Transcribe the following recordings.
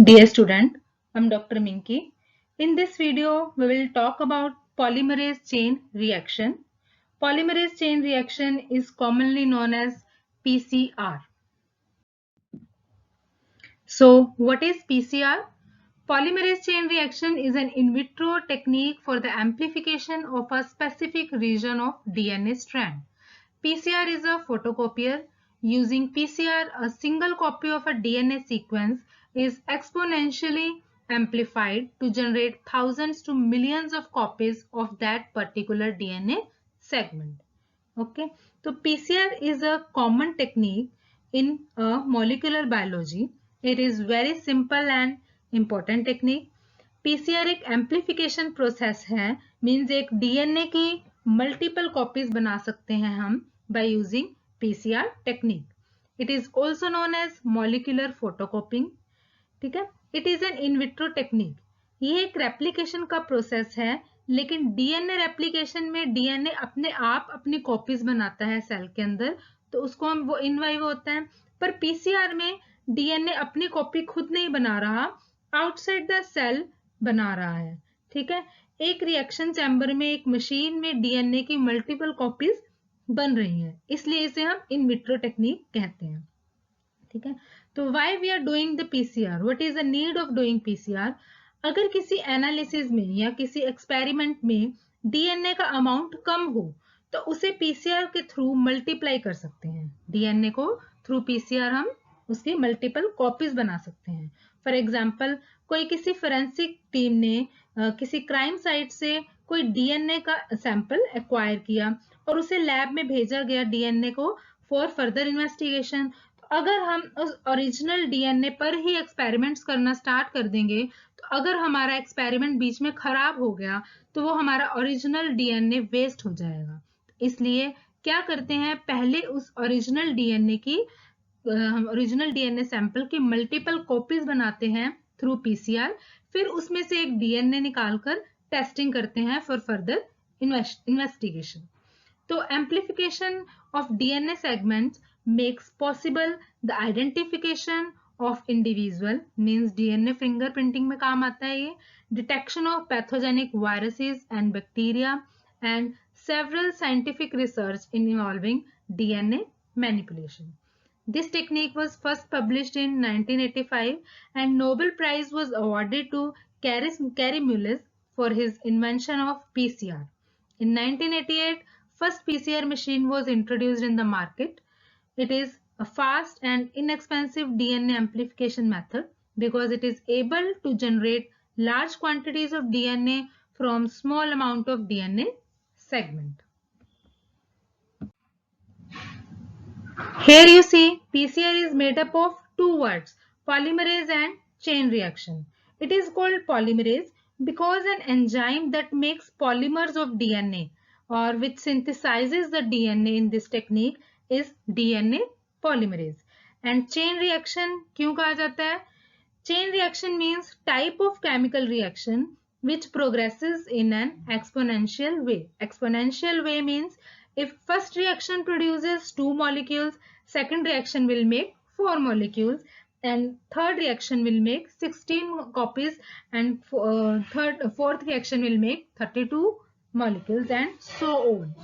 Dear student, I'm Dr. Minky. In this video, we will talk about polymerase chain reaction. Polymerase chain reaction is commonly known as PCR. So, what is PCR? Polymerase chain reaction is an in vitro technique for the amplification of a specific region of DNA strand. PCR is a photocopier. Using PCR, a single copy of a DNA sequence is exponentially amplified to generate thousands to millions of copies of that particular DNA segment. Okay, so PCR is a common technique in molecular biology. It is very simple and important technique. PCR एक amplification process है, means एक DNA की multiple copies बना सकते हैं हम by using PCR technique. It is also known as molecular photocopying. ठीक है, it is an in vitro technique. ये एक रेप्लिकेशन का प्रोसेस है, लेकिन डीएनए रेप्लिकेशन में डीएनए अपने आप अपनी कॉपीज बनाता है सेल के अंदर, तो उसको हम वो इन वाइवो होता है. पर पीसीआर में डीएनए अपनी कॉपी खुद नहीं बना रहा, आउटसाइड द सेल बना रहा है. ठीक है, एक रिएक्शन चैम्बर में एक मशीन में डीएनए की मल्टीपल कॉपीज बन रही हैं, इसलिए इसे हम इन विट्रो टेक्निक कहते हैं. ठीक है, तो why we are doing the PCR, what is the need of doing PCR. अगर किसी एनालिसिस में या किसी एक्सपेरिमेंट में डीएनए का अमाउंट कम हो तो उसे पीसीआर के थ्रू मल्टीप्लाई कर सकते हैं. डीएनए को थ्रू पीसीआर हम उसकी मल्टीपल कॉपीज बना सकते हैं. फॉर एग्जाम्पल, कोई किसी फोरेंसिक टीम ने किसी क्राइम साइट से कोई डीएनए का सैंपल एक्वायर किया और उसे लैब में भेजा गया डीएनए को फॉर फर्दर इन्वेस्टिगेशन. अगर हम उस ओरिजिनल डीएनए पर ही एक्सपेरिमेंट्स करना स्टार्ट कर देंगे, तो अगर हमारा एक्सपेरिमेंट बीच में खराब हो गया तो वो हमारा ओरिजिनल डीएनए वेस्ट हो जाएगा. इसलिए क्या करते हैं, पहले उस ओरिजिनल डीएनए की हम ओरिजिनल डीएनए सैंपल की मल्टीपल कॉपीज बनाते हैं थ्रू पीसीआर, फिर उसमें से एक डीएनए निकालकर टेस्टिंग करते हैं फॉर फर्दर इन्वेस्टिगेशन. तो amplification of DNA segments makes possible the identification of individual, means DNA fingerprinting में काम आता है ये, detection of pathogenic viruses and bacteria, and several scientific research involving DNA manipulation. This technique was first published in 1985 and Nobel Prize was awarded to Kary Mullis for his invention of PCR. In 1988, first PCR machine was introduced in the market. It is a fast and inexpensive DNA amplification method because it is able to generate large quantities of DNA from small amount of DNA segment. Here you see PCR is made up of two words, polymerase and chain reaction. It is called polymerase because an enzyme that makes polymers of DNA or which synthesizes the DNA in this technique is DNA polymerase. And chain reaction क्यों कहा जाता है? Chain reaction means type of chemical reaction which progresses in an exponential way. Exponential way means if first reaction produces 2 molecules, second reaction will make 4 molecules, and third reaction will make 16 copies, and fourth reaction will make 32 molecules, and so on.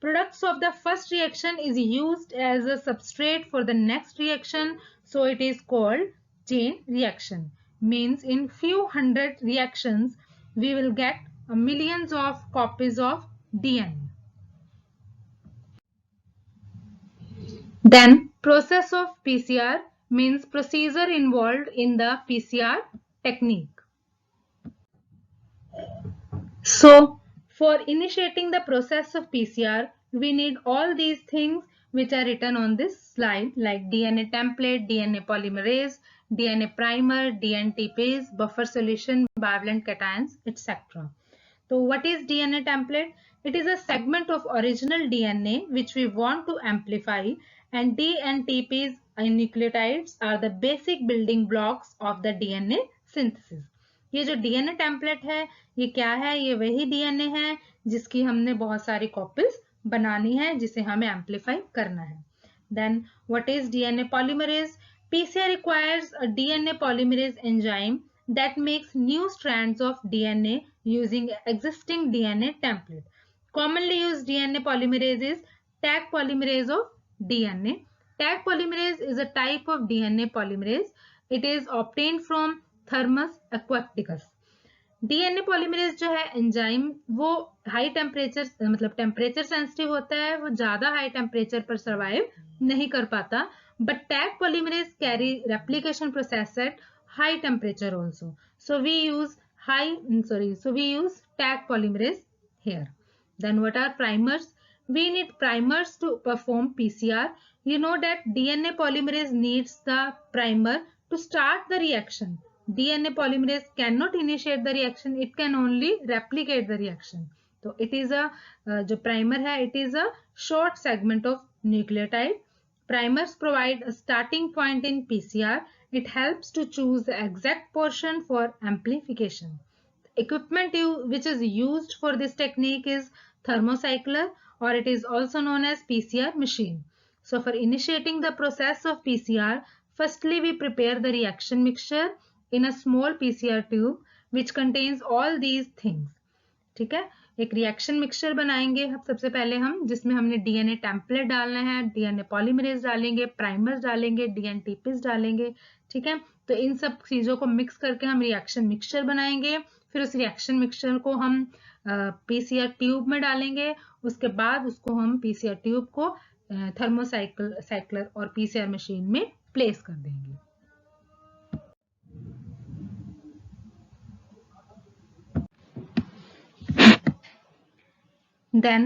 Products of the first reaction is used as a substrate for the next reaction, so it is called chain reaction. Means in few hundred reactions we will get millions of copies of DNA. Then process of PCR means procedure involved in the PCR technique. So for initiating the process of PCR, we need all these things which are written on this slide, like DNA template, DNA polymerase, DNA primer, DNTPase, buffer solution, bivalent cations, etc. So what is DNA template? It is a segment of original DNA which we want to amplify, and DNTPase nucleotides are the basic building blocks of the DNA synthesis. ये जो DNA template है ये क्या है? ये वही DNA है जिसकी हमने बहुत सारी कॉपीज बनानी है, जिसे हमें एम्पलीफाई करना है. Then what is DNA polymerase? PCR requires a DNA polymerase enzyme that makes new strands of DNA using existing DNA template. Commonly used DNA polymerase is Taq polymerase of DNA. Taq polymerase is a type of DNA polymerase. It is obtained from Thermus aquaticus. DNA polymerase जो है enzyme वो high temperature मतलब temperature sensitive होता है, वो ज्यादा high temperature पर survive नहीं कर पाता, but Taq polymerase carry replication process at high temperature also, so we use Taq polymerase here. Then what are primers? We need primers to perform PCR. You know that DNA polymerase needs the primer to start the reaction. DNA polymerase cannot initiate the reaction, it can only replicate the reaction. So it is a जो primer है, it is a short segment of nucleotide. Primers provide a starting point in PCR. It helps to choose the exact portion for amplification. Equipment which is used for this technique is thermocycler, or it is also known as PCR machine. So for initiating the process of PCR, firstly we prepare the reaction mixture in a small PCR tube which contains all these things. ठीक है, एक reaction mixture बनाएंगे सबसे पहले हम, जिसमें हमने DNA template डालना है, डीएनए पॉलीमरेज डालेंगे, प्राइमर्स डालेंगे, डीएनटीपीस डालेंगे. ठीक है, तो इन सब चीजों को मिक्स करके हम रिएक्शन मिक्सचर बनाएंगे. फिर उस रिएक्शन मिक्सचर को हम पीसीआर ट्यूब में डालेंगे. उसके बाद उसको हम पीसीआर ट्यूब को थर्मोसाइक्लर और पीसीआर मशीन में प्लेस कर देंगे. Then,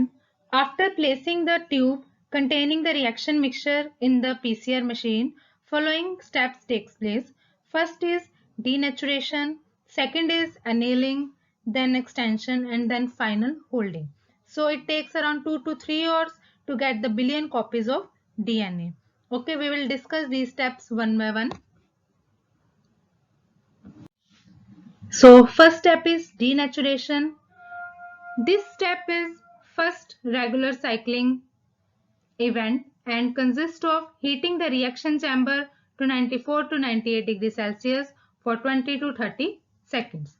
after placing the tube containing the reaction mixture in the PCR machine, following steps takes place. First is denaturation, second is annealing, then extension, and then final holding. So it takes around 2 to 3 hours to get the billion copies of DNA. Okay, we will discuss these steps one by one. So first step is denaturation. This step is first regular cycling event and consists of heating the reaction chamber to 94 to 98 degrees Celsius for 20 to 30 seconds.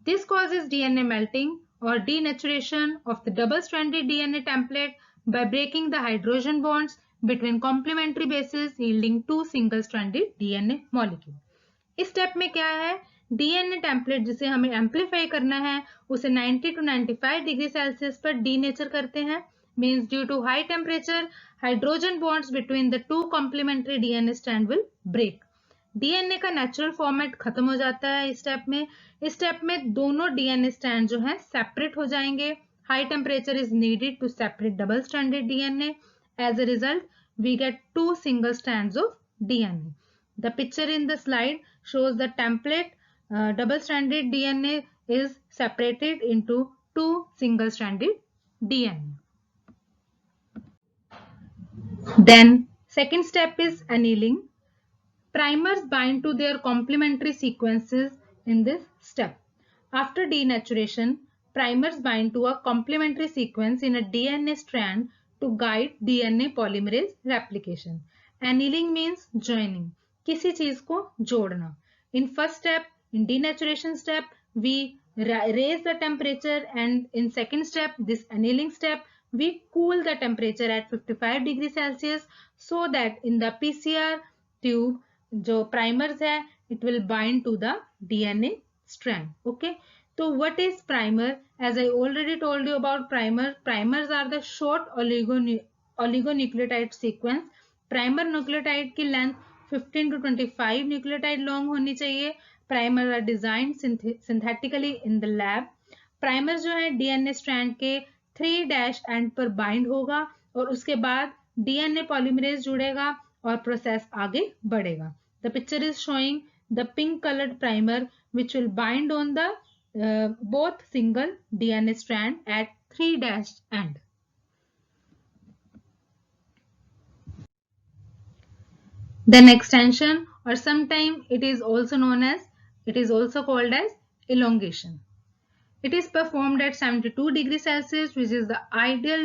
This causes DNA melting or denaturation of the double-stranded DNA template by breaking the hydrogen bonds between complementary bases, yielding two single-stranded DNA molecules. इस step में क्या है, DNA template जिसे हमें amplify करना है उसे 90 to 95 degree Celsius पर डीनेचर करते हैं. Means due to high temperature hydrogen bonds between the two complementary DNA strand will break. DNA का नेचुरल फॉर्मेट खत्म हो जाता है इस स्टेप में. इस स्टेप में दोनों डीएनए स्ट्रैंड जो है सेपरेट हो जाएंगे. High temperature is needed to separate double stranded DNA. As a result we get two single strands of DNA. The picture in the slide shows the template double-stranded DNA is separated into two single-stranded DNA. Then second step is annealing. Primers bind to their complementary sequences in this step. After denaturation, primers bind to a complementary sequence in a DNA strand to guide DNA polymerase replication. Annealing means joining. किसी चीज को जोड़ना. In first step, in denaturation step, we raise the temperature, and in second step, this annealing step, we cool the temperature at 55 degrees Celsius so that in the PCR tube, जो primers है, it will bind to the DNA strand. Okay. So what is primer? As I already told you about primer, primers are the short oligonucleotide sequence. Primer nucleotide की length 15 to 25 nucleotide long होनी चाहिए. Primer are design synthetically in the lab. Primer जो है DNA strand के 3' and पर bind होगा और उसके बाद डीएनए पॉलीमरेज जुड़ेगा और प्रोसेस आगे बढ़ेगा. The picture is showing the pink coloured primer which will bind on the both single DNA strand at 3' end. Then extension, or sometimes it is also called as elongation. It is performed at 72 degrees Celsius, which is the ideal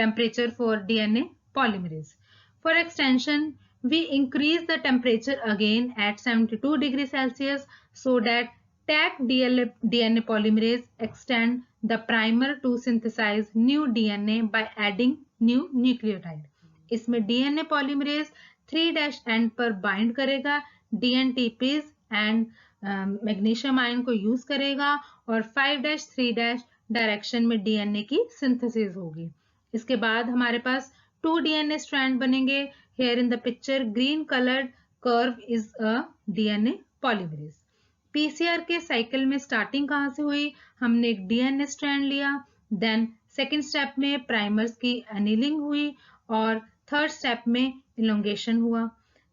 temperature for DNA polymerase. For extension, we increase the temperature again at 72 degrees Celsius so that Taq DNA polymerase extend the primer to synthesize new DNA by adding new nucleotide. इसमें DNA polymerase 3' end पर bind करेगा, DNTPs and magnesium ion को use करेगा और 5'3' direction में DNA की synthesis होगी. इसके बाद हमारे पास 2 डीएनए स्ट्रैंड बनेंगे. Here in the picture green colored curve is a DNA polymerase. PCR के साइकिल में स्टार्टिंग कहाँ से हुई? हमने एक डीएनए स्ट्रैंड लिया, देन सेकेंड स्टेप में प्राइमर्स की एनीलिंग हुई और थर्ड स्टेप में इलोंगेशन हुआ.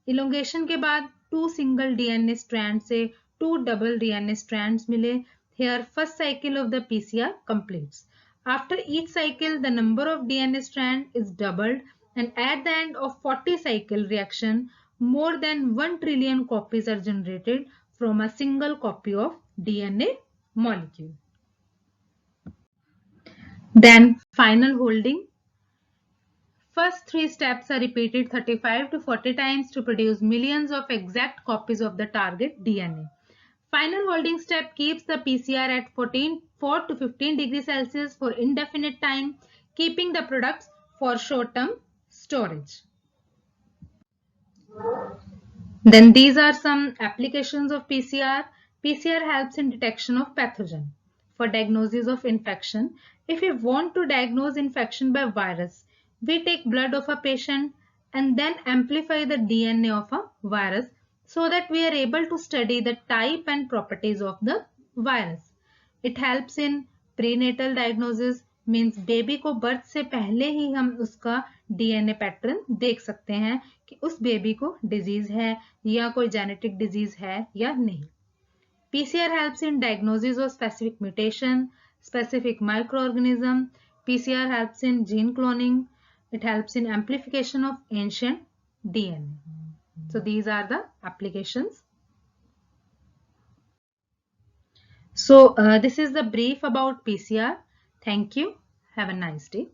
इलोंगेशन के बाद 2 सिंगल डीएनए स्ट्रैंड से 2 double DNA strands मिले. Here first cycle of the PCR completes. After each cycle the number of DNA strand is doubled and at the end of 40 cycle reaction more than 1 trillion copies are generated from a single copy of DNA molecule. Then final holding. First 3 steps are repeated 35 to 40 times to produce millions of exact copies of the target DNA. Final holding step keeps the PCR at 4 to 15 degrees Celsius for indefinite time, keeping the products for short-term storage. Then these are some applications of PCR. PCR helps in detection of pathogen. For diagnosis of infection, if we want to diagnose infection by virus, we take blood of a patient and then amplify the DNA of a virus so that we are able to study the type and properties of the virus. It helps in prenatal diagnosis, means baby को birth से पहले ही हम उसका DNA pattern देख सकते हैं कि उस बेबी को डिजीज है या कोई जेनेटिक डिजीज है या नहीं. PCR helps in diagnosis of specific mutation, specific microorganism. PCR helps in gene cloning. It helps in amplification of ancient DNA. So these are the applications. So this is the brief about PCR. Thank you. Have a nice day.